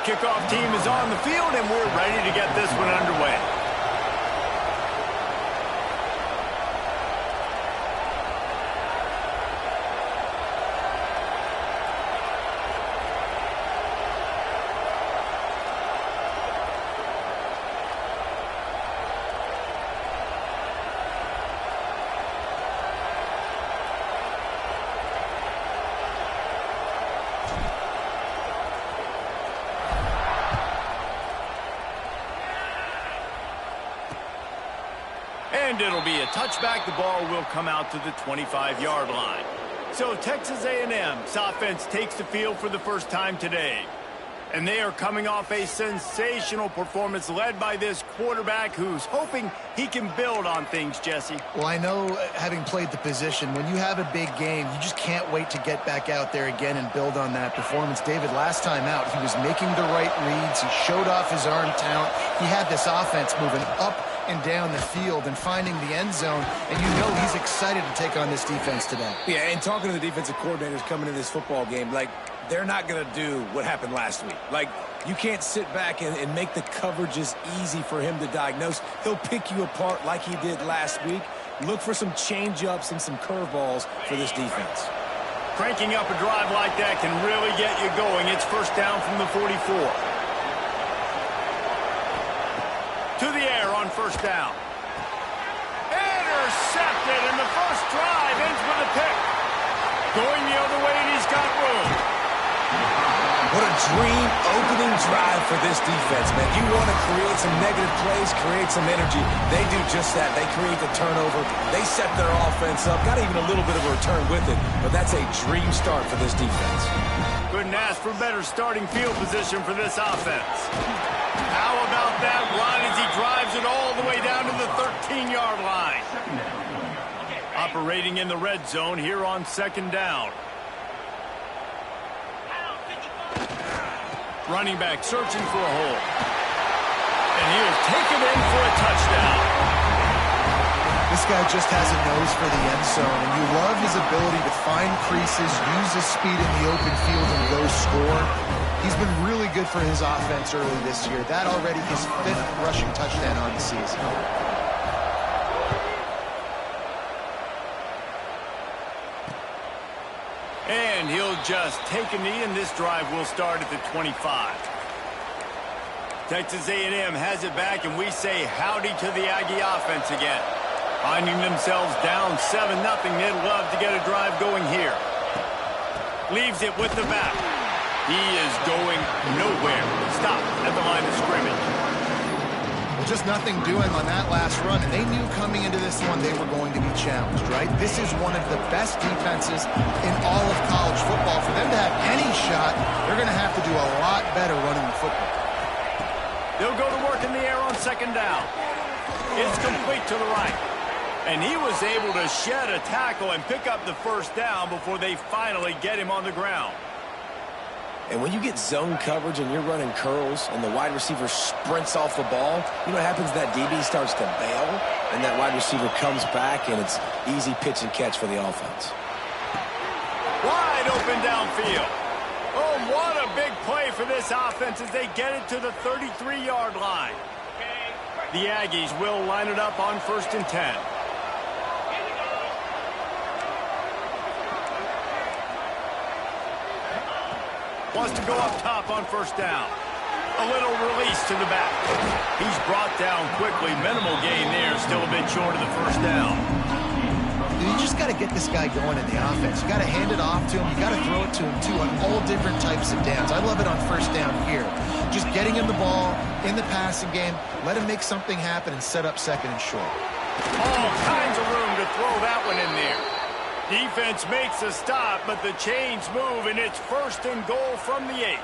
kickoff team is on the field, and we're ready to get this one underway. And it'll be a touchback. The ball will come out to the 25-yard line. So Texas A&M's offense takes the field for the first time today. And they are coming off a sensational performance led by this quarterback who's hoping he can build on things, Jesse. Well, I know, having played the position, when you have a big game, you just can't wait to get back out there again and build on that performance. David, last time out, he was making the right reads. He showed off his arm talent. He had this offense moving up and down the field and finding the end zone, and you know he's excited to take on this defense today. Yeah, and talking to the defensive coordinators coming into this football game, like, they're not going to do what happened last week. Like, you can't sit back and make the coverages easy for him to diagnose. He'll pick you apart like he did last week. Look for some change-ups and some curveballs for this defense. Cranking up a drive like that can really get you going. It's first down from the 44. To the air on first down. Intercepted, and the first drive ends with a pick. Going the other way, and he's got room. What a dream opening drive for this defense, man. You want to create some negative plays, create some energy. They do just that. They create the turnover. They set their offense up. Got even a little bit of a return with it, but that's a dream start for this defense. Couldn't ask for better starting field position for this offense. How about that run as he drives it all the way down to the 13-yard line? Operating in the red zone here on second down. Running back searching for a hole. And he'll take it in for a touchdown. This guy just has a nose for the end zone, and you love his ability to find creases, use his speed in the open field, and go score. He's been really good for his offense early this year. That already his 5th rushing touchdown on the season. And he'll just take a knee, and this drive will start at the 25. Texas A&M has it back, and we say howdy to the Aggie offense again. Finding themselves down 7-0, they'd love to get a drive going here. Leaves it with the back. He is going nowhere. Stop at the line of scrimmage. Just nothing doing on that last run, and they knew coming into this one they were going to be challenged, right? This is one of the best defenses in all of college football. For them to have any shot, they're going to have to do a lot better running the football. They'll go to work in the air on second down. It's complete to the right. And he was able to shed a tackle and pick up the first down before they finally get him on the ground. And when you get zone coverage and you're running curls and the wide receiver sprints off the ball, you know what happens? That DB starts to bail, and that wide receiver comes back, and it's easy pitch and catch for the offense. Wide open downfield. Oh, what a big play for this offense as they get it to the 33-yard line. The Aggies will line it up on 1st and 10. Wants to go up top on first down. A little release to the back. He's brought down quickly. Minimal gain there. Still a bit short of the first down. You just got to get this guy going in the offense. You got to hand it off to him. You got to throw it to him, too, on all different types of downs. I love it on first down here. Just getting him the ball in the passing game. Let him make something happen and set up second and short. All kinds of room to throw that one in there. Defense makes a stop, but the chains move, and it's 1st and goal from the 8.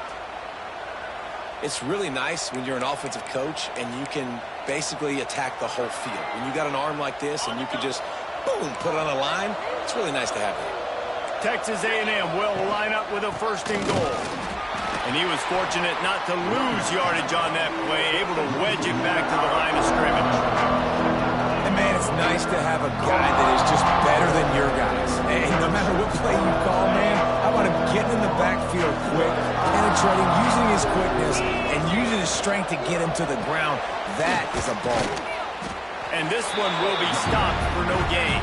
It's really nice when you're an offensive coach and you can basically attack the whole field. When you got an arm like this and you can just, boom, put it on a line, it's really nice to have that. Texas A&M will line up with a 1st and goal. And he was fortunate not to lose yardage on that play, able to wedge it back to the line of scrimmage. And, man, it's nice to have a guy that is just better than your guys. And no matter what play you call, man, how want him getting in the backfield quick, penetrating, using his quickness, and using his strength to get him to the ground. That is a ball. And this one will be stopped for no gain.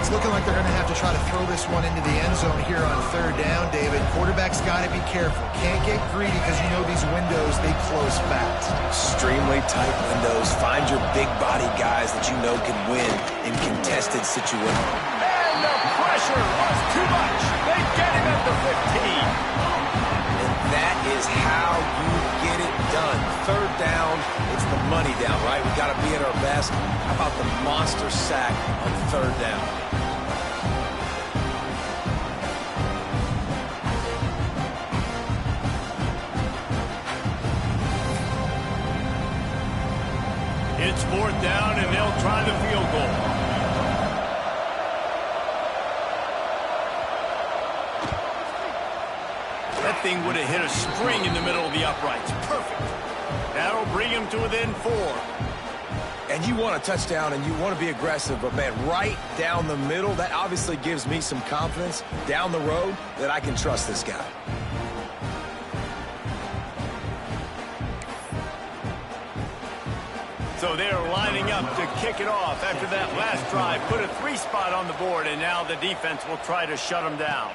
It's looking like they're going to have to try to throw this one into the end zone here on third down, David. Quarterback's got to be careful. Can't get greedy because you know these windows, they close fast. Extremely tight windows. Find your big body guys that you know can win in contested situations. And the pressure was too much. They get him at the 15. And that is how you get it done. Third down, it's the money down, right? We got to be at our best. How about the monster sack on third down? It's fourth down, and they'll try the field goal. That thing would have hit a string in the middle of the uprights. Perfect. That'll bring him to within 4. And you want a touchdown, and you want to be aggressive, but, man, right down the middle, that obviously gives me some confidence down the road that I can trust this guy. So they're lining up to kick it off after that last drive. Put a 3-spot on the board, and now the defense will try to shut them down.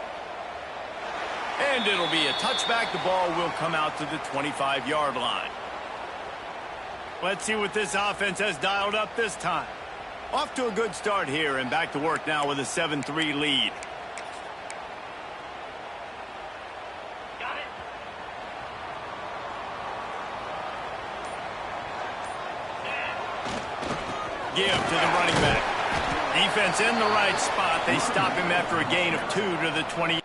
And it'll be a touchback. The ball will come out to the 25-yard line. Let's see what this offense has dialed up this time. Off to a good start here, and back to work now with a 7-3 lead. Give to the running back. Defense in the right spot. They stop him after a gain of 2 to the 20.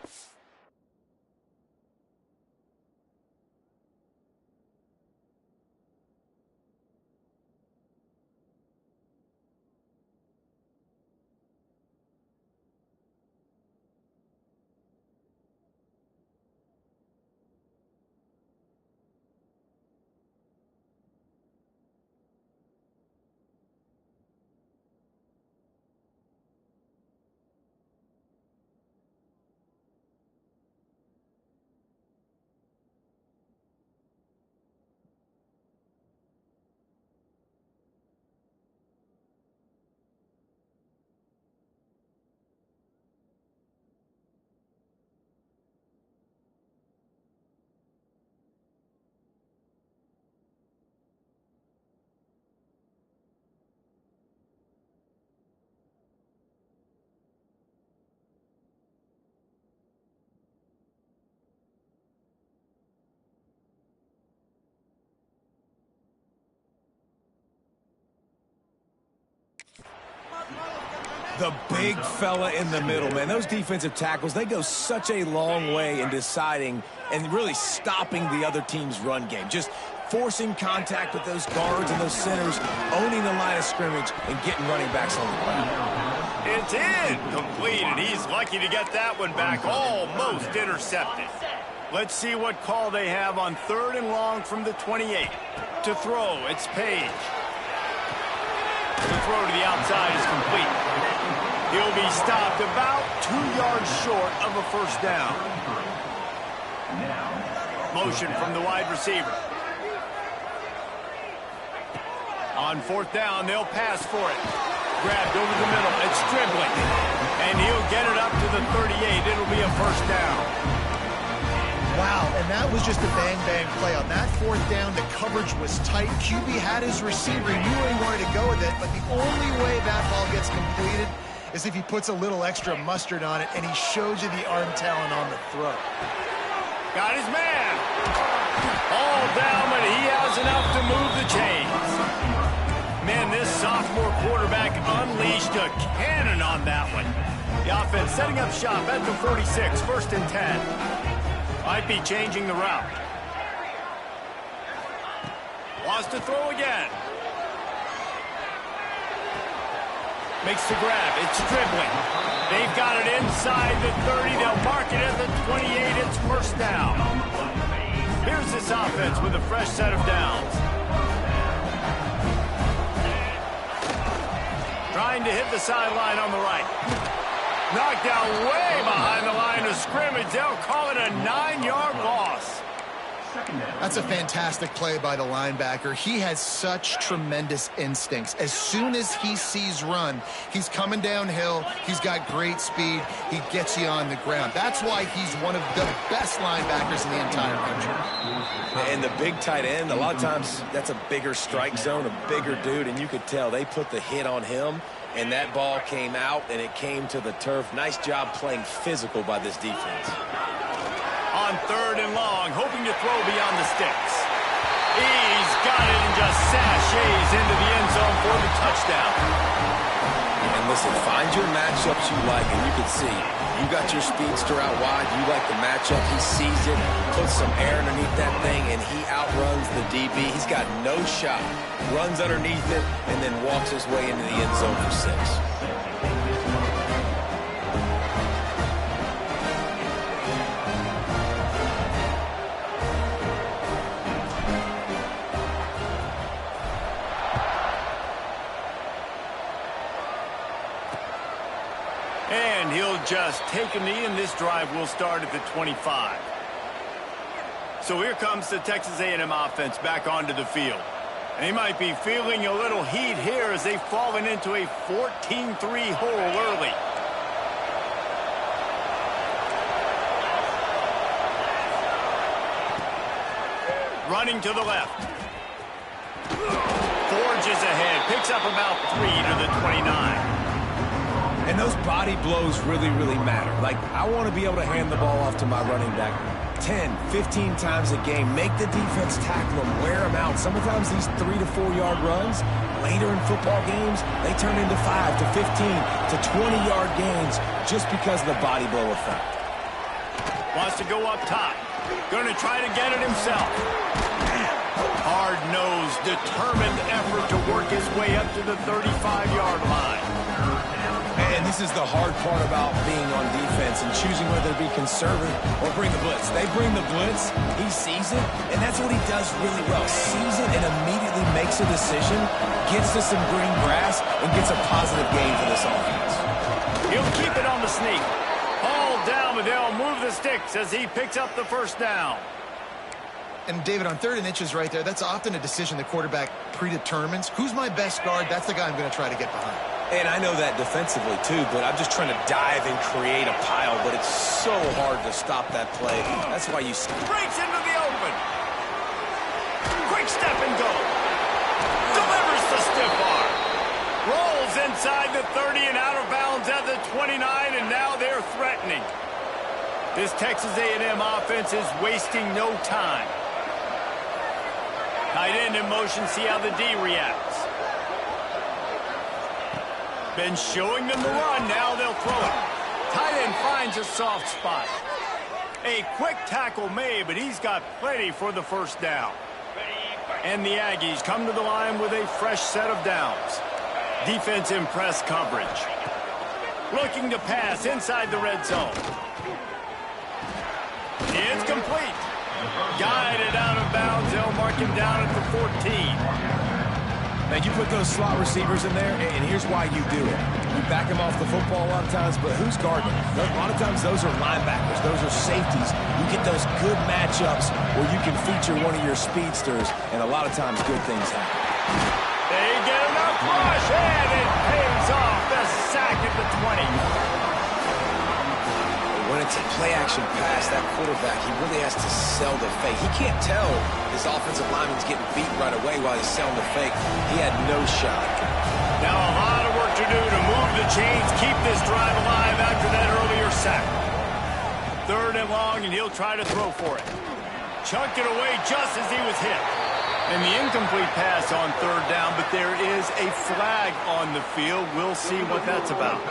The big fella in the middle, man. Those defensive tackles, they go such a long way in deciding and really stopping the other team's run game. Just forcing contact with those guards and those centers, owning the line of scrimmage, and getting running backs on the ground. It's incomplete, and he's lucky to get that one back. Almost intercepted. Let's see what call they have on 3rd and long from the 28. To throw, it's Page. The throw to the outside is complete. He'll be stopped about 2 yards short of a first down. Motion from the wide receiver. On 4th down, they'll pass for it. Grabbed over the middle. It's dribbling. And he'll get it up to the 38. It'll be a first down. Wow, and that was just a bang-bang play. On that 4th down, the coverage was tight. QB had his receiver. He knew where he wanted to go with it, but the only way that ball gets completed is if he puts a little extra mustard on it, and he shows you the arm talent on the throw. Got his man. All down, but he has enough to move the chains. Man, this sophomore quarterback unleashed a cannon on that one. The offense setting up shop at the 46, 1st and 10. Might be changing the route. Wants to throw again. Makes the grab. It's dribbling. They've got it inside the 30. They'll mark it at the 28. It's first down. Here's this offense with a fresh set of downs. Trying to hit the sideline on the right. Knocked down way behind the line of scrimmage. They'll call it a 9-yard loss. That's a fantastic play by the linebacker. He has such tremendous instincts. As soon as he sees run, he's coming downhill. He's got great speed. He gets you on the ground. That's why he's one of the best linebackers in the entire country. And the big tight end, a lot of times that's a bigger strike zone, a bigger dude, and you could tell they put the hit on him, and that ball came out, and it came to the turf. Nice job playing physical by this defense. On 3rd and long, hoping to throw beyond the sticks. He's got it and just sashays into the end zone for the touchdown. And listen, find your matchups you like, and you can see you got your speedster out wide. You like the matchup. He sees it, puts some air underneath that thing, and he outruns the DB. He's got no shot. Runs underneath it, and then walks his way into the end zone for 6. And he'll just take a knee, and this drive will start at the 25. So here comes the Texas A&M offense back onto the field. And they might be feeling a little heat here as they've fallen into a 14-3 hole early. Running to the left. Forges ahead, picks up about 3 to the 29. And those body blows really, really matter. Like, I want to be able to hand the ball off to my running back 10, 15 times a game. Make the defense tackle them, wear them out. Sometimes these 3 to 4 yard runs, later in football games, they turn into 5 to 15 to 20-yard gains just because of the body blow effect. Wants to go up top. Going to try to get it himself. Hard-nosed, determined effort to work his way up to the 35-yard line. And this is the hard part about being on defense and choosing whether to be conservative or bring the blitz. They bring the blitz, he sees it, and that's what he does really well. Sees it and immediately makes a decision, gets to some green grass, and gets a positive gain for this offense. He'll keep it on the sneak. Hauled down, but they'll move the sticks as he picks up the first down. And David, on 3rd and inches right there, that's often a decision the quarterback predetermines. Who's my best guard? That's the guy I'm going to try to get behind. And I know that defensively, too, but I'm just trying to dive and create a pile, but it's so hard to stop that play. That's why you see. Breaks into the open. Quick step and go. Delivers the stiff arm. Rolls inside the 30 and out of bounds at the 29, and now they're threatening. This Texas A&M offense is wasting no time. Tight end in motion, see how the D reacts. Been showing them the run, now they'll throw it. Tight end finds a soft spot. A quick tackle made, but he's got plenty for the first down. And the Aggies come to the line with a fresh set of downs. Defense in press coverage. Looking to pass inside the red zone. It's complete. Guided out of bounds, they'll mark him down at the 14. Man, you put those slot receivers in there, and here's why you do it. You back them off the football a lot of times, but who's guarding them? A lot of times those are linebackers. Those are safeties. You get those good matchups where you can feature one of your speedsters, and a lot of times good things happen. They get enough rush, and it pays off. The sack at the 20. When it's a play-action pass, that quarterback, he really has to sell the fake. He can't tell his offensive lineman's getting beat right away while he's selling the fake. He had no shot. Now a lot of work to do to move the chains, keep this drive alive after that earlier sack. 3rd and long, and he'll try to throw for it. Chucked it away just as he was hit. And the incomplete pass on 3rd down, but there is a flag on the field. We'll see what that's about.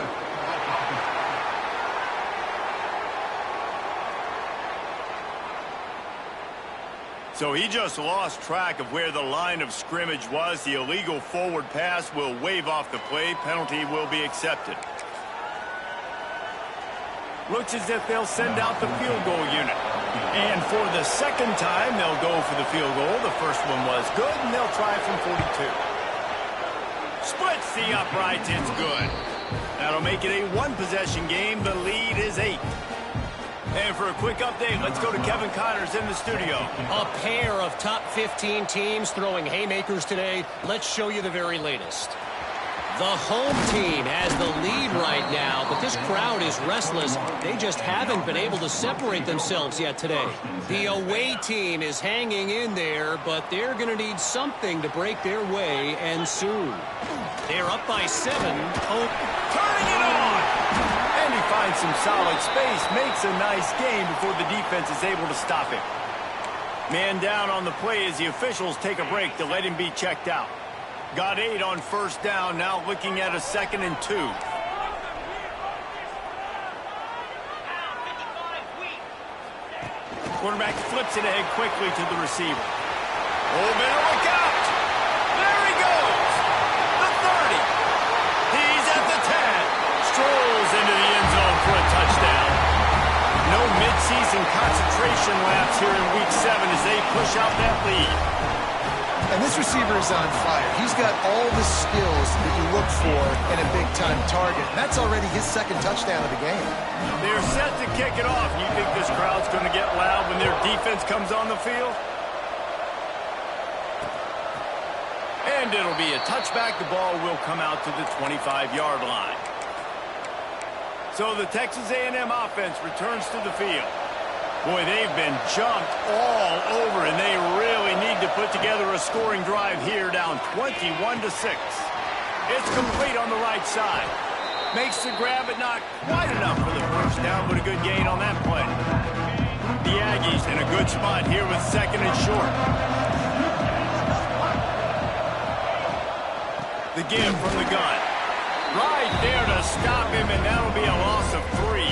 So he just lost track of where the line of scrimmage was. The illegal forward pass will wave off the play. Penalty will be accepted. Looks as if they'll send out the field goal unit. And for the second time, they'll go for the field goal. The first one was good, and they'll try from 42. Splits the uprights. It's good. That'll make it a one-possession game. The lead is 8. And for a quick update, let's go to Kevin Connors in the studio. A pair of top 15 teams throwing haymakers today. Let's show you the very latest. The home team has the lead right now, but this crowd is restless. They just haven't been able to separate themselves yet today. The away team is hanging in there, but they're going to need something to break their way, and soon. They're up by 7. Turning it on! And he finds some solid space, makes a nice game before the defense is able to stop him. Man down on the play as the officials take a break to let him be checked out. Got 8 on first down, now looking at a 2nd and 2. Quarterback flips it ahead quickly to the receiver. Oh, better look out! There he goes! The 30. He's at the 10. Strolls into the end zone for a touchdown. No midseason concentration lapse here in Week 7 as they push out that lead. And this receiver is on fire. He's got all the skills that you look for in a big-time target. And that's already his 2nd touchdown of the game. They're set to kick it off. You think this crowd's going to get loud when their defense comes on the field? And it'll be a touchback. The ball will come out to the 25-yard line. So the Texas A&M offense returns to the field. Boy, they've been jumped all over, and they really need to put together a scoring drive here, down 21-6. It's complete on the right side. Makes the grab, but not quite enough for the first down, but a good gain on that play. The Aggies in a good spot here with 2nd and short. The give from the gun. Right there to stop him, and that'll be a loss of 3.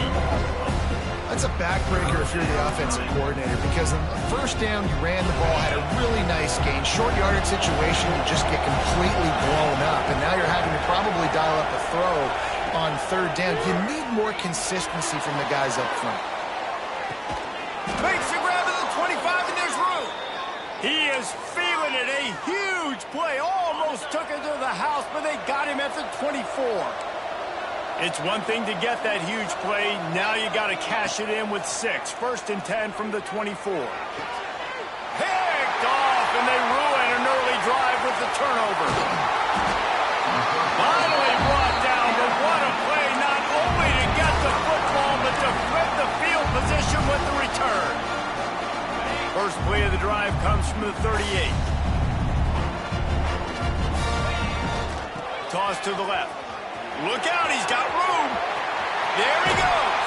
That's a backbreaker if you're the offensive coordinator, because on the first down, you ran the ball, had a really nice gain. Short yardage situation, you just get completely blown up, and now you're having to probably dial up a throw on 3rd down. You need more consistency from the guys up front. Makes the grab at the 25, and there's room. He is feeling it. A huge play. Almost took it to the house, but they got him at the 24. It's one thing to get that huge play. Now you got to cash it in with 6. 1st and 10 from the 24. Picked off, and they ruin an early drive with the turnover. Finally brought down, but what a play, not only to get the football, but to flip the field position with the return. First play of the drive comes from the 38. Toss to the left. Look out, he's got room. There he goes.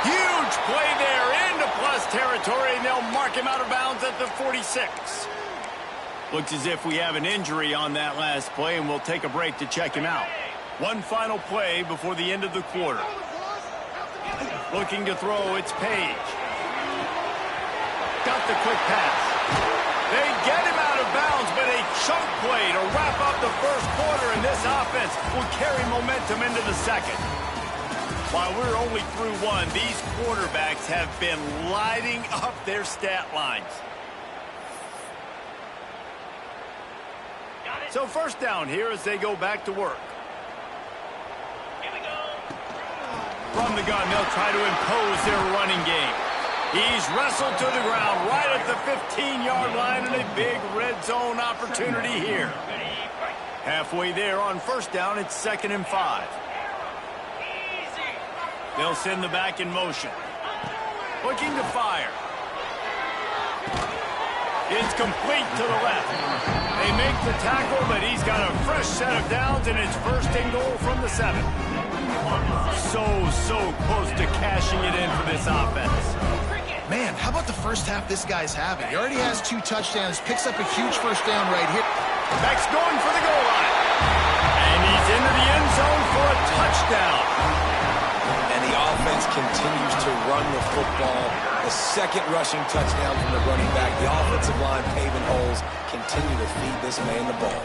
Huge play there into plus territory, and they'll mark him out of bounds at the 46. Looks as if we have an injury on that last play, and we'll take a break to check him out. One final play before the end of the quarter. Looking to throw, it's Page. Got the quick pass. They get him out of bounds, but a chunk play to wrap up the first quarter, and this offense will carry momentum into the 2nd. While we're only through 1, these quarterbacks have been lighting up their stat lines. So 1st down here as they go back to work. Here we go. From the gun, they'll try to impose their running game. He's wrestled to the ground right at the 15-yard line, and a big red zone opportunity here. Halfway there on 1st down, it's 2nd and 5. They'll send the back in motion. Looking to fire. It's complete to the left. They make the tackle, but he's got a fresh set of downs, and it's 1st and goal from the 7. So close to cashing it in for this offense. Man, how about the first half this guy's having? He already has 2 touchdowns, picks up a huge 1st down right here. Beck's going for the goal line. And he's into the end zone for a touchdown. And the offense continues to run the football. The 2nd rushing touchdown from the running back. The offensive line paving holes, continue to feed this man the ball.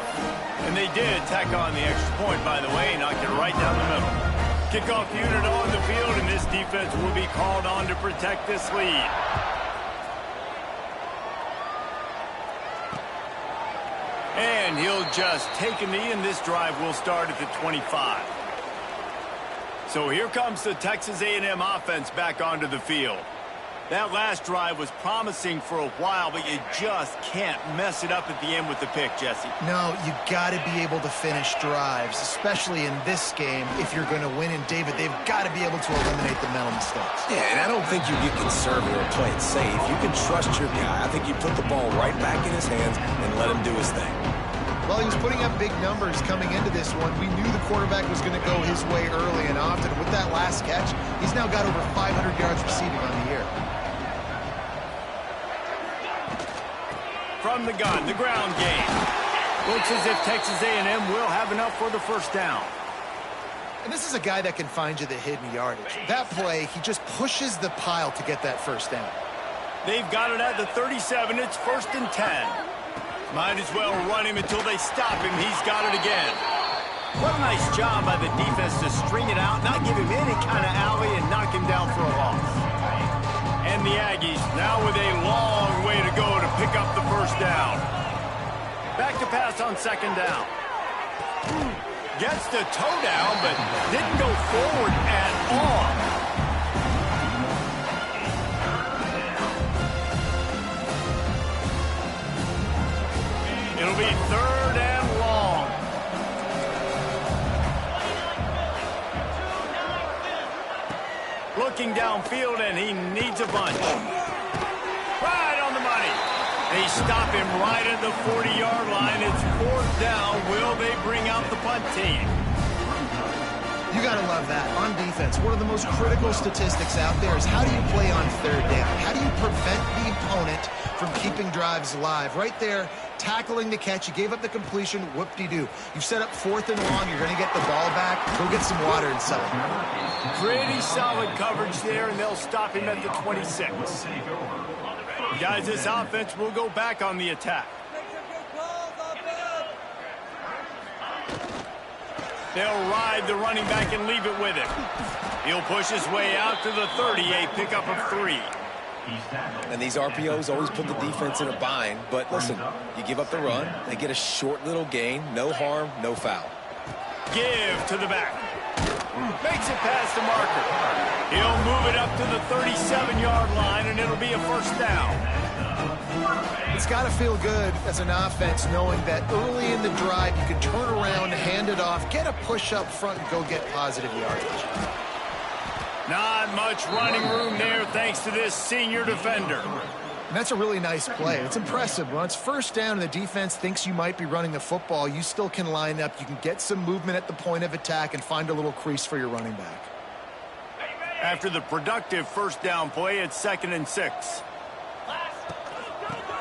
And they did tack on the extra point, by the way, knocked it right down the middle. Kickoff unit on the field, and this defense will be called on to protect this lead. And he'll just take a knee, and this drive will start at the 25. So here comes the Texas A&M offense back onto the field. That last drive was promising for a while, but you just can't mess it up at the end with the pick, Jesse. No, you got to be able to finish drives, especially in this game. If you're going to win, and David, they've got to be able to eliminate the mental mistakes. Yeah, and I don't think you get conservative or play it safe. You can trust your guy. I think you put the ball right back in his hands and let him do his thing. Well, he was putting up big numbers coming into this one. We knew the quarterback was going to go his way early and often. With that last catch, he's now got over 500 yards receiving on the year. From the gun, the ground game. Looks as if Texas A&M will have enough for the first down. And this is a guy that can find you the hidden yardage. That play, he just pushes the pile to get that first down. They've got it at the 37. It's 1st and 10. Might as well run him until they stop him. He's got it again. What a nice job by the defense to string it out, not give him any kind of alley, and knock him down for a loss. And the Aggies now with a long way to go to pick up the first down. Back to pass on 2nd down. Gets the toe down, but didn't go forward at all. It'll be 3rd and long. Looking downfield, and he needs a bunch. Right on the money. They stop him right at the 40-yard line. It's 4th down. Will they bring out the punt team? You got to love that. On defense, one of the most critical statistics out there is how do you play on 3rd down? How do you prevent the opponent from keeping drives alive? Right there, tackling the catch. You gave up the completion. Whoop-de-doo. You've set up 4th and long. You're going to get the ball back. Go get some water and settle. Pretty solid coverage there, and they'll stop him at the 26. Guys, this offense will go back on the attack. They'll ride the running back and leave it with him. He'll push his way out to the 30, a pickup of 3. And these RPOs always put the defense in a bind. But listen, you give up the run, they get a short little gain, no harm, no foul. Give to the back. Makes it past the marker. He'll move it up to the 37-yard line, and it'll be a 1st down. It's got to feel good as an offense knowing that early in the drive you can turn around, hand it off, get a push up front, and go get positive yardage. Not much running room there thanks to this senior defender. And that's a really nice play. It's impressive. When it's 1st down and the defense thinks you might be running the football, you still can line up. You can get some movement at the point of attack and find a little crease for your running back. After the productive 1st down play, it's 2nd and 6.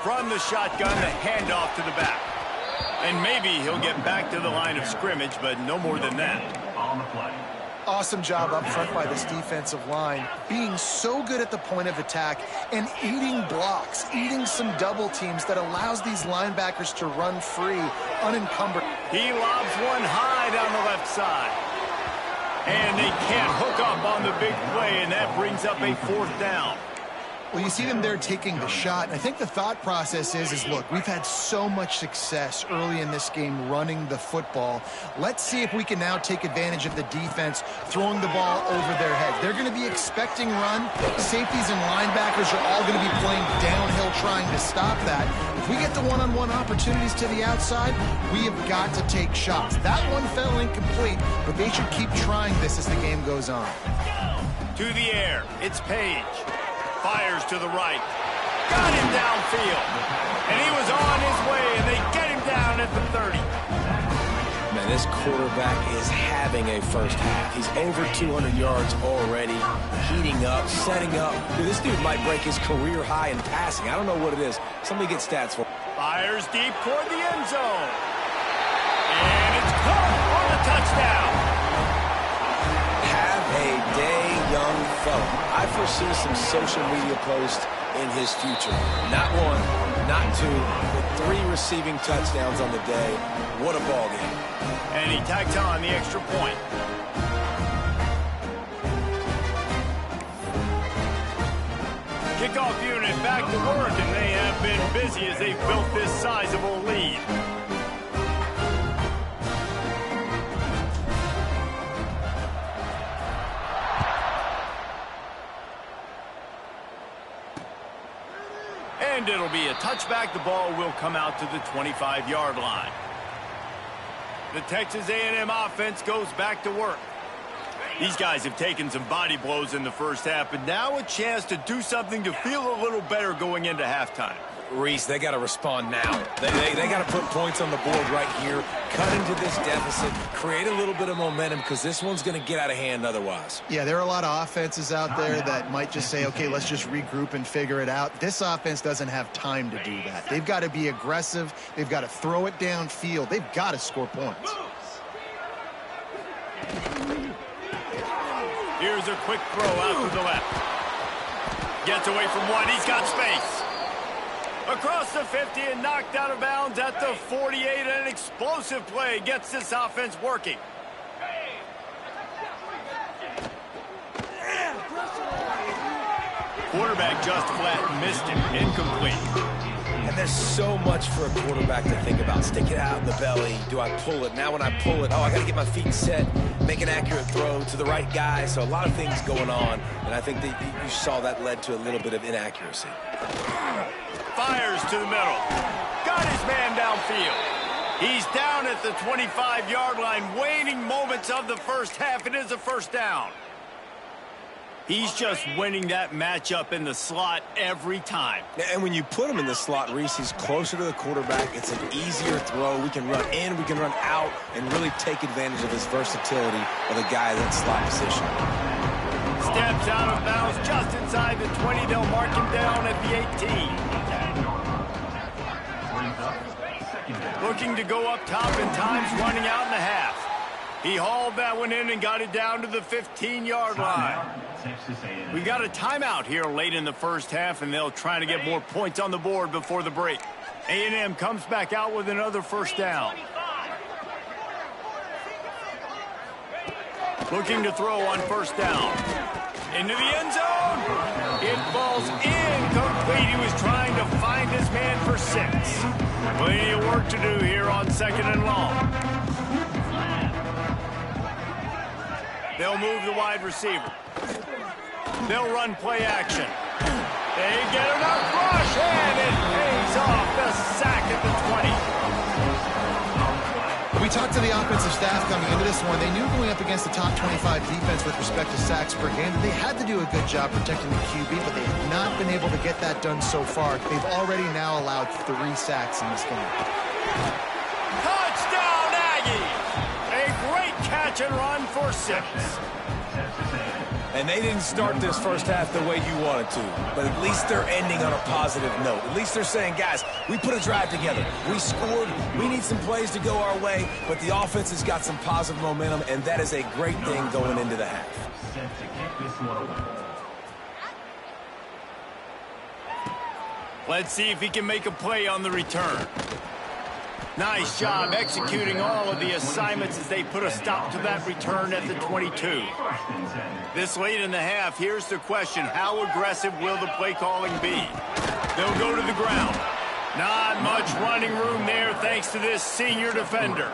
From the shotgun, the handoff to the back. And maybe he'll get back to the line of scrimmage, but no more than that. Awesome job up front by this defensive line, being so good at the point of attack and eating blocks, eating some double teams that allows these linebackers to run free, unencumbered. He lobs one high down the left side. And they can't hook up on the big play, and that brings up a 4th down. Well, you see them there taking the shot, and I think the thought process is look, we've had so much success early in this game running the football. Let's see if we can now take advantage of the defense throwing the ball over their heads. They're going to be expecting run. Safeties and linebackers are all going to be playing downhill trying to stop that. If we get the one-on-one opportunities to the outside, we have got to take shots. That one fell incomplete, but they should keep trying this as the game goes on. To the air, it's Page. Fires to the right. Got him downfield. And he was on his way, and they get him down at the 30. Man, this quarterback is having a first half. He's over 200 yards already, heating up, setting up. Dude, this dude might break his career high in passing. I don't know what it is. Somebody get stats for him. Fires deep toward the end zone. And it's caught for the touchdown. Have a day, young fella. I foresee some social media posts in his future. Not 1, not 2, but 3 receiving touchdowns on the day. What a ball game. And he tags on the extra point. Kickoff unit back to work, and they have been busy as they've built this sizable lead. And it'll be a touchback. The ball will come out to the 25-yard line. The Texas A&M offense goes back to work. These guys have taken some body blows in the first half, but now a chance to do something to feel a little better going into halftime. Reese, they got to respond now. They got to put points on the board right here, cut into this deficit, create a little bit of momentum, because this one's going to get out of hand otherwise. Yeah, there are a lot of offenses out there that might just say, okay, let's just regroup and figure it out. This offense doesn't have time to do that. They've got to be aggressive. They've got to throw it downfield. They've got to score points. Here's a quick throw out to the left. Gets away from one. He's got space. Across the 50 and knocked out of bounds at the 48. An explosive play gets this offense working. Quarterback just flat missed him. Incomplete. And there's so much for a quarterback to think about. Stick it out in the belly. Do I pull it? Now when I pull it, I got to get my feet set, make an accurate throw to the right guy. So a lot of things going on, and I think that you saw that led to a little bit of inaccuracy. Fires to the middle. Got his man downfield. He's down at the 25-yard line. Waning moments of the first half. It is a first down. He's just winning that matchup in the slot every time. And when you put him in the slot, Reese, he's closer to the quarterback. It's an easier throw. We can run in, we can run out, and really take advantage of his versatility of the guy in that slot position. Steps out of bounds just inside the 20. They'll mark him down at the 18. Looking to go up top, and time's running out in the half. He hauled that one in and got it down to the 15-yard line. We got a timeout here late in the first half, and they'll try to get more points on the board before the break. A&M comes back out with another first down. Looking to throw on first down. Into the end zone. It falls incomplete. He was trying to find his man for 6. Plenty of work to do here on second and long. They'll move the wide receiver. They'll run play action. They get enough rush, and it pays off. The sack at the 20. We talked to the offensive staff coming into this one. They knew going up against the top 25 defense with respect to sacks per game, they had to do a good job protecting the QB, but they have not been able to get that done so far. They've already now allowed 3 sacks in this game. Touchdown, Aggies! A great catch and run for 6. And they didn't start this first half the way you wanted to, but at least they're ending on a positive note. At least they're saying, guys, we put a drive together. We scored. We need some plays to go our way, but the offense has got some positive momentum, and that is a great thing going into the half. Let's see if he can make a play on the return. Nice job executing all of the assignments as they put a stop to that return at the 22. This late in the half, here's the question. How aggressive will the play calling be? They'll go to the ground. Not much running room there thanks to this senior defender.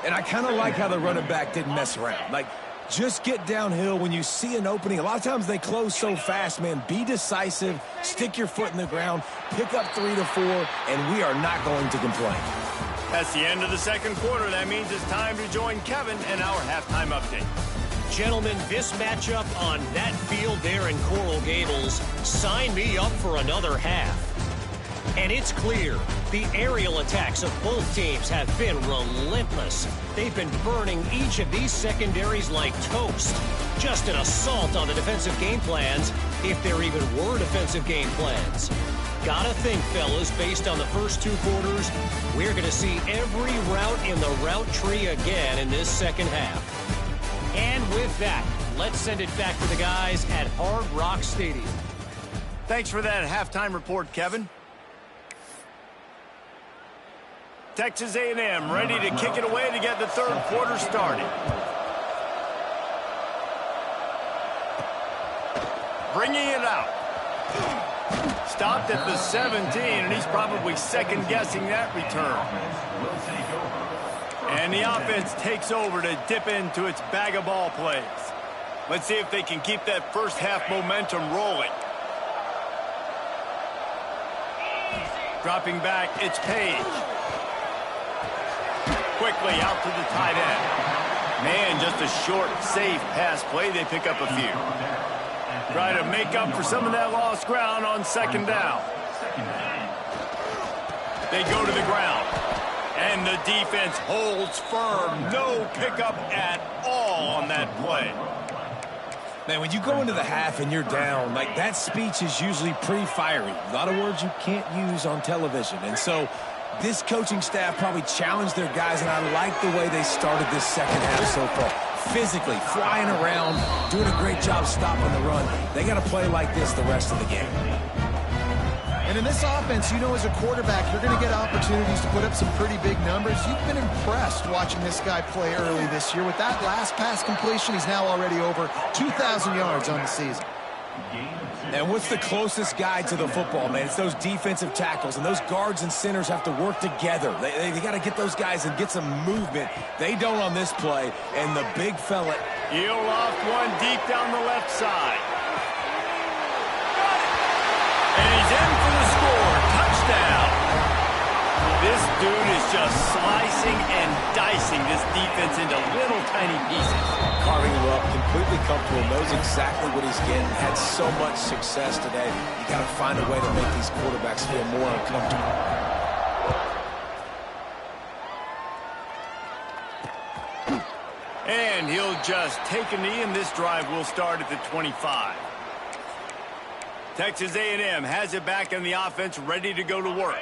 And I kind of like how the running back didn't mess around. Like, just get downhill when you see an opening. A lot of times they close so fast, man. Be decisive, stick your foot in the ground, pick up 3 to 4, and we are not going to complain. That's the end of the second quarter. That means it's time to join Kevin in our halftime update. Gentlemen, this matchup on that field there in Coral Gables, sign me up for another half. And it's clear, the aerial attacks of both teams have been relentless. They've been burning each of these secondaries like toast. Just an assault on the defensive game plans, if there even were defensive game plans. Gotta think, fellas, based on the first 2 quarters, we're going to see every route in the route tree again in this second half. And with that, let's send it back to the guys at Hard Rock Stadium. Thanks for that halftime report, Kevin. Texas A&M ready to kick it away to get the third quarter started. Bringing it out. Stopped at the 17, and he's probably second-guessing that return. And the offense takes over to dip into its bag of ball plays. Let's see if they can keep that first half momentum rolling. Dropping back, it's Page. Quickly out to the tight end. Man, just a short, safe pass play. They pick up a few. Try to make up for some of that lost ground on second down. They go to the ground. And the defense holds firm. No pickup at all on that play. Man, when you go into the half and you're down, like, that speech is usually pretty fiery. A lot of words you can't use on television. And so this coaching staff probably challenged their guys, and I like the way they started this second half so far. Physically, flying around, doing a great job stopping the run. They got to play like this the rest of the game. And in this offense, you know, as a quarterback, you're going to get opportunities to put up some pretty big numbers. You've been impressed watching this guy play early this year. With that last pass completion, he's now already over 2,000 yards on the season. And what's the closest guy to the football, man? It's those defensive tackles, and those guards and centers have to work together. They got to get those guys and get some movement. They don't on this play, and the big fella. He'll loft one deep down the left side. And he's in for the score. Touchdown. This dude is just slicing and dicing this defense into little tiny pieces. Carving him up, completely comfortable, knows exactly what he's getting, had so much success today. You got to find a way to make these quarterbacks feel more uncomfortable. And he'll just take a knee, and this drive will start at the 25. Texas A&M has it back in the offense, ready to go to work.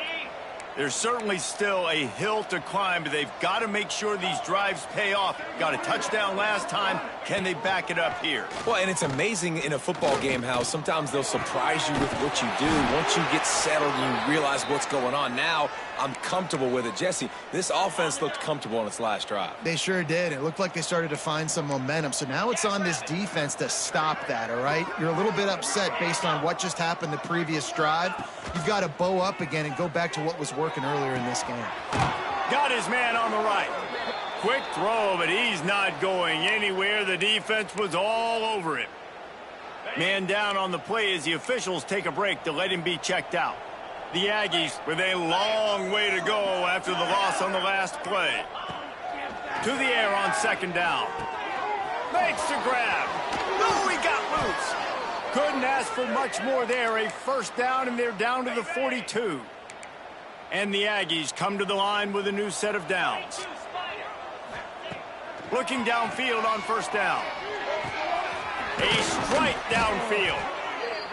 There's certainly still a hill to climb, but they've got to make sure these drives pay off. Got a touchdown last time. Can they back it up here? Well, and it's amazing in a football game how sometimes they'll surprise you with what you do. Once you get settled and you realize what's going on, now I'm comfortable with it. Jesse, this offense looked comfortable on its last drive. They sure did. It looked like they started to find some momentum. So now it's on this defense to stop that, all right? You're a little bit upset based on what just happened the previous drive. You've got to bow up again and go back to what was working earlier in this game. Got his man on the right. Quick throw, but he's not going anywhere. The defense was all over him. Man down on the play as the officials take a break to let him be checked out. The Aggies with a long way to go after the loss on the last play. To the air on second down. Makes the grab. Oh, he got loose. Couldn't ask for much more there. A first down, and they're down to the 42. And the Aggies come to the line with a new set of downs. Looking downfield on first down. A strike downfield.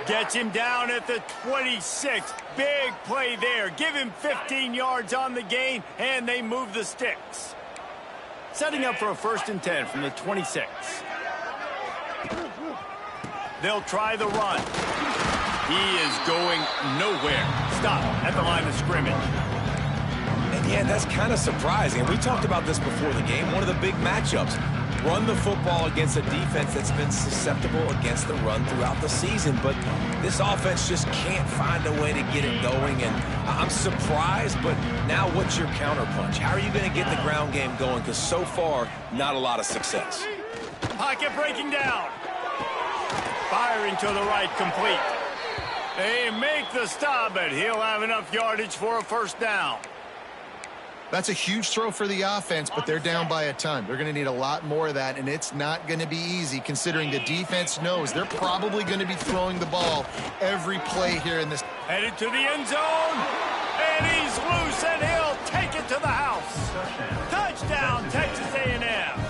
Gets him down at the 26. Big play there. Give him 15 yards on the gain, and they move the sticks. Setting up for a 1st and 10 from the 26. They'll try the run. He is going nowhere. Stop at the line of scrimmage. And yeah, that's kind of surprising. And we talked about this before the game. One of the big matchups. Run the football against a defense that's been susceptible against the run throughout the season. But this offense just can't find a way to get it going. And I'm surprised, but now what's your counterpunch? How are you going to get the ground game going? Because so far, not a lot of success. Pocket breaking down. Firing to the right, complete. They make the stop, but he'll have enough yardage for a 1st down. That's a huge throw for the offense, but they're down by a ton. They're going to need a lot more of that, and it's not going to be easy considering the defense knows they're probably going to be throwing the ball every play here in this. Headed to the end zone, and he's loose, and he'll take it to the house. Touchdown, Texas A&M.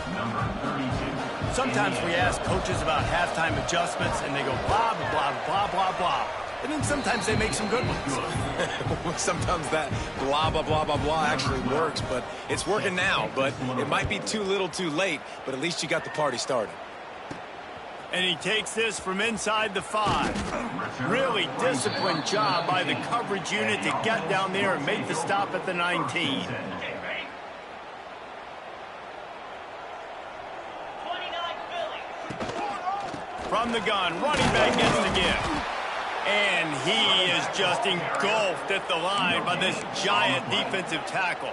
Sometimes we ask coaches about halftime adjustments, and they go blah, blah, blah, blah, blah. And then sometimes they make some good ones. Sometimes that blah, blah, blah, blah, blah actually works, but it's working now. But it might be too little too late, but at least you got the party started. And he takes this from inside the 5. Really disciplined job by the coverage unit to get down there and make the stop at the 19. From the gun, running back gets the give. And he is just engulfed at the line by this giant defensive tackle.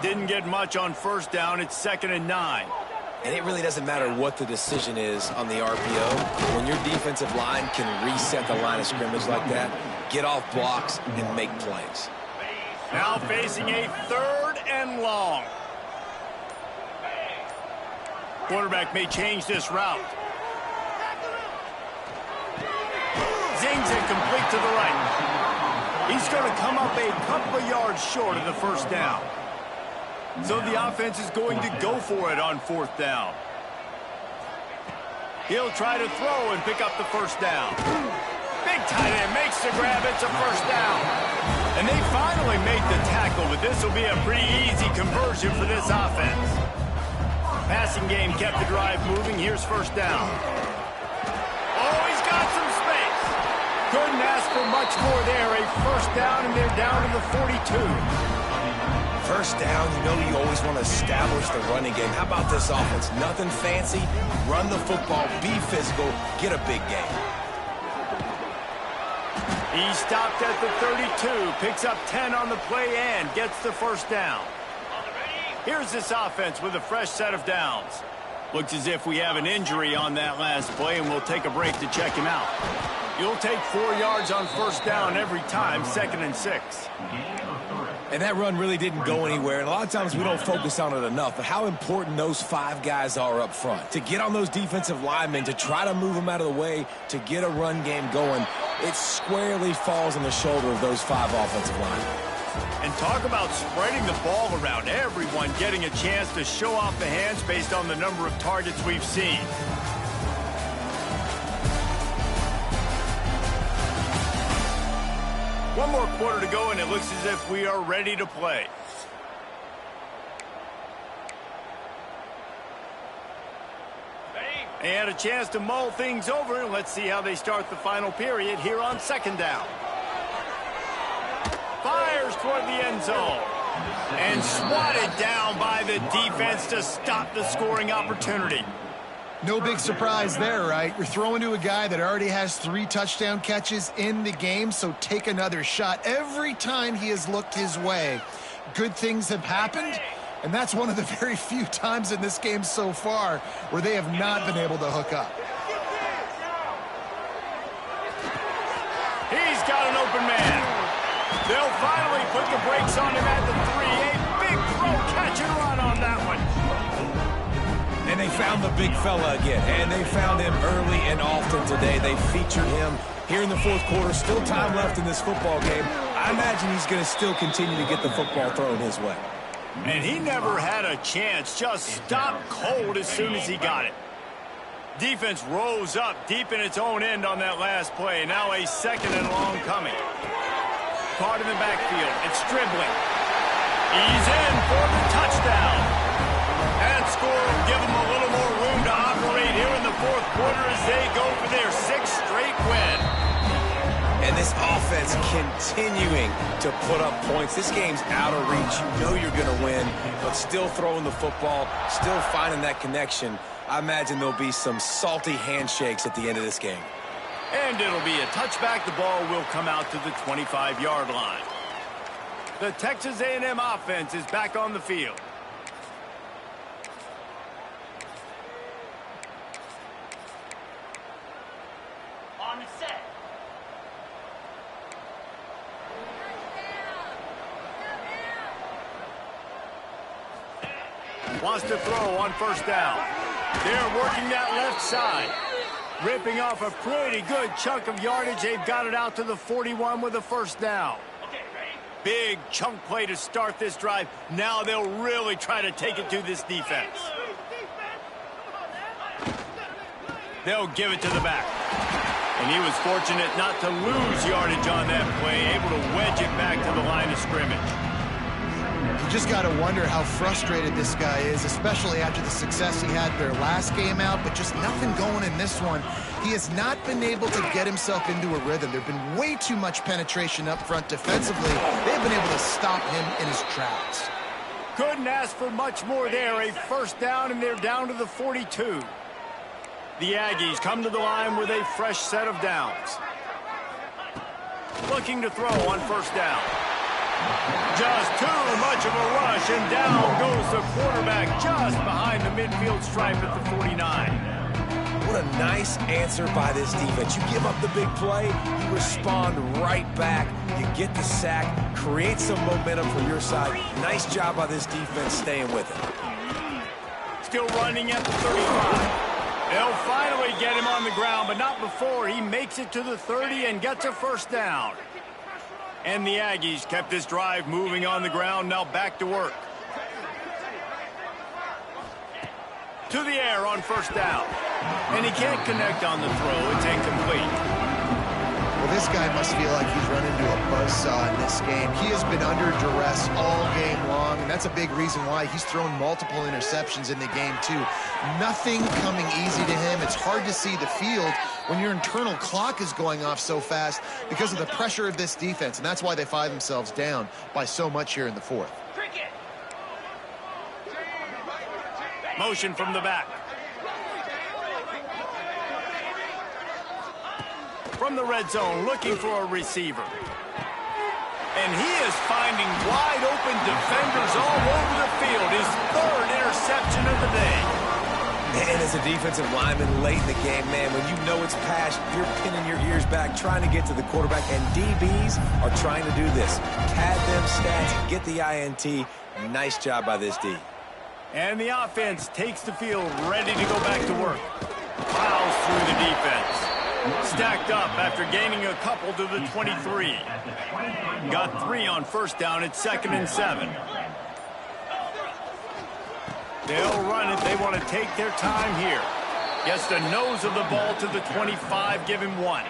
Didn't get much on 1st down. It's 2nd and 9. And it really doesn't matter what the decision is on the RPO. When your defensive line can reset the line of scrimmage like that, get off blocks, and make plays. Now facing a 3rd and long. Quarterback may change this route. Zings it complete to the right. He's going to come up a couple of yards short of the first down. So the offense is going to go for it on 4th down. He'll try to throw and pick up the first down. Big tight end makes the grab. It's a first down. And they finally make the tackle, but this will be a pretty easy conversion for this offense. Passing game kept the drive moving. Here's first down. Oh, he's got some space. Couldn't ask for much more there. A first down, and they're down to the 42. First down, you know you always want to establish the running game. How about this offense? Nothing fancy. Run the football, be physical, get a big gain. He stopped at the 32, picks up 10 on the play and gets the first down. Here's this offense with a fresh set of downs. Looks as if we have an injury on that last play, and we'll take a break to check him out. You'll take 4 yards on first down every time, 2nd and 6. And that run really didn't go anywhere. And a lot of times we don't focus on it enough. But how important those 5 guys are up front. To get on those defensive linemen, to try to move them out of the way, to get a run game going, it squarely falls on the shoulder of those 5 offensive linemen. And talk about spreading the ball around. Everyone getting a chance to show off the hands based on the number of targets we've seen. One more quarter to go, and it looks as if we are ready to play. And a chance to mull things over. Let's see how they start the final period here on 2nd down. Fires toward the end zone. And swatted down by the defense to stop the scoring opportunity. No big surprise there, right? You're throwing to a guy that already has 3 touchdown catches in the game, so take another shot. Every time he has looked his way, good things have happened, and that's one of the very few times in this game so far where they have not been able to hook up. He's got an open man. They'll finally put the brakes on him at the 3. A big throw, catch and run on that one. And they found the big fella again, and they found him early and often today. They featured him here in the 4th quarter. Still time left in this football game. I imagine he's going to still continue to get the football thrown his way. And he never had a chance. Just stopped cold as soon as he got it. Defense rose up deep in its own end on that last play. Now a 2nd and long coming. Caught in the backfield. It's dribbling. He's in for the touchdown. That score will give them a little more room to operate here in the 4th quarter as they go for their 6th straight win. And this offense continuing to put up points. This game's out of reach. You know you're going to win, but still throwing the football, still finding that connection. I imagine there'll be some salty handshakes at the end of this game. And it'll be a touchback. The ball will come out to the 25-yard line. The Texas A&M offense is back on the field. On the set. Wants to throw on first down. They're working that left side. Ripping off a pretty good chunk of yardage. They've got it out to the 41 with a first down. Okay, ready? Big chunk play to start this drive. Now they'll really try to take it to this defense. They'll give it to the back. And he was fortunate not to lose yardage on that play, able to wedge it back to the line of scrimmage. You just got to wonder how frustrated this guy is, especially after the success he had their last game out, but just nothing going in this one. He has not been able to get himself into a rhythm. There's been way too much penetration up front defensively. They've been able to stop him in his tracks. Couldn't ask for much more there. A first down, and they're down to the 42. The Aggies come to the line with a fresh set of downs. Looking to throw on first down. Just too much of a rush, and down goes the quarterback just behind the midfield stripe at the 49. What a nice answer by this defense. You give up the big play, you respond right back. You get the sack, create some momentum for your side. Nice job by this defense staying with it. Still running at the 35. They'll finally get him on the ground, but not before he makes it to the 30 and gets a first down. And the Aggies kept this drive moving on the ground, now back to work. To the air on first down. And he can't connect on the throw. It's incomplete. Well, this guy must feel like he's run into a buzzsaw in this game. He has been under duress all game long, and that's a big reason why he's thrown multiple interceptions in the game, too. Nothing coming easy to him. It's hard to see the field when your internal clock is going off so fast because of the pressure of this defense, and that's why they find themselves down by so much here in the fourth. Motion from the back. From the red zone, looking for a receiver. And he is finding wide open defenders all over the field. His third interception of the day. And as a defensive lineman late in the game, man, when you know it's passed, you're pinning your ears back, trying to get to the quarterback. And DBs are trying to do this. Pad them stats, get the INT. Nice job by this D. And the offense takes the field, ready to go back to work. Plows through the defense. Stacked up after gaining a couple to the 23. Got 3 on first down at 2nd and 7. They'll run it. They want to take their time here. Gets the nose of the ball to the 25, give him 1.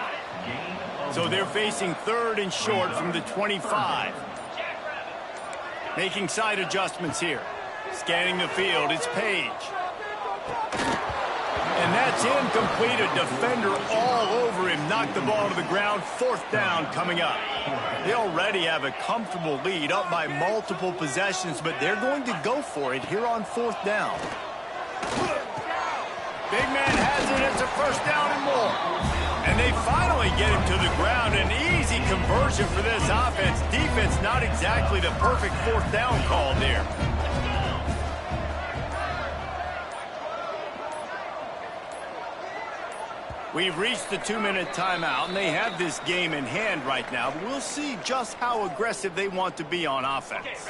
So they're facing 3rd and short from the 25. Making side adjustments here. Scanning the field, it's Page. And that's incomplete. A defender all over him. Knocked the ball to the ground. 4th down coming up. They already have a comfortable lead, up by multiple possessions, but they're going to go for it here on 4th down. Big man has it. It's a first down and more. And they finally get him to the ground. An easy conversion for this offense. Defense not exactly the perfect 4th down call there. We've reached the 2-minute timeout, and they have this game in hand right now. But we'll see just how aggressive they want to be on offense.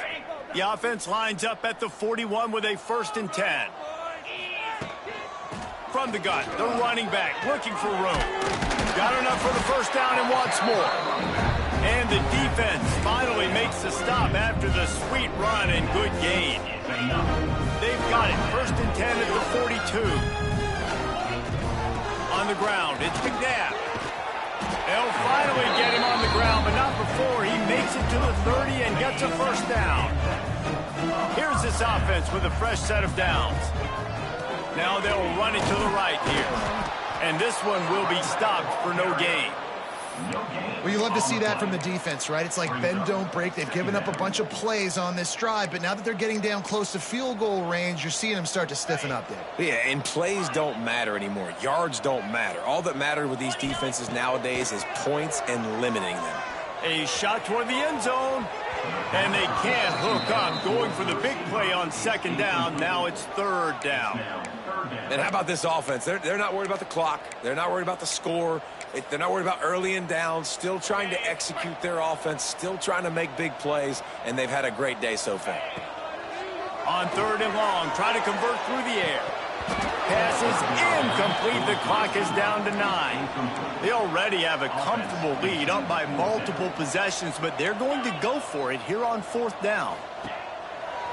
The offense lines up at the 41 with a 1st and 10. From the gun, the running back looking for room. Got enough for the first down and wants more. And the defense finally makes the stop after the sweet run and good gain. They've got it. 1st and 10 at the 42. On the ground, it's McNabb. They'll finally get him on the ground, but not before he makes it to the 30 and gets a first down. Here's this offense with a fresh set of downs. Now they'll run it to the right here. And this one will be stopped for no gain. Well, you love to see that from the defense, right? It's like bend, don't break. They've given up a bunch of plays on this drive, but now that they're getting down close to field goal range, you're seeing them start to stiffen up there. Yeah, and plays don't matter anymore. Yards don't matter. All that matters with these defenses nowadays is points and limiting them. A shot toward the end zone, and they can't hook up. Going for the big play on 2nd down. Now it's 3rd down. And how about this offense? They're not worried about the clock. They're not worried about the score. They're not worried about early and down. Still trying to execute their offense. Still trying to make big plays. And they've had a great day so far. On 3rd and long, try to convert through the air. Pass is incomplete. The clock is down to 9. They already have a comfortable lead, up by multiple possessions, but they're going to go for it here on 4th down.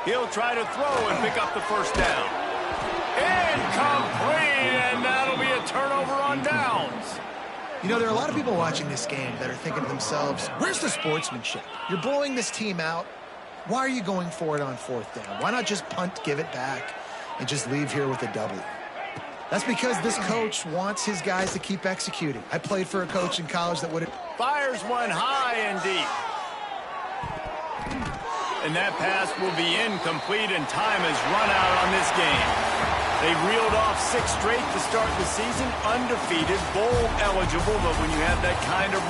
He'll try to throw and pick up the first down. Incomplete, and that'll be a turnover on downs. You know, there are a lot of people watching this game that are thinking to themselves, where's the sportsmanship? You're blowing this team out. Why are you going for it on 4th down? Why not just punt, give it back, and just leave here with a W? That's because this coach wants his guys to keep executing. I played for a coach in college that would have... Fires one high and deep. And that pass will be incomplete, and time has run out on this game. They reeled off 6 straight to start the season, undefeated, bowl eligible, but when you have that kind of...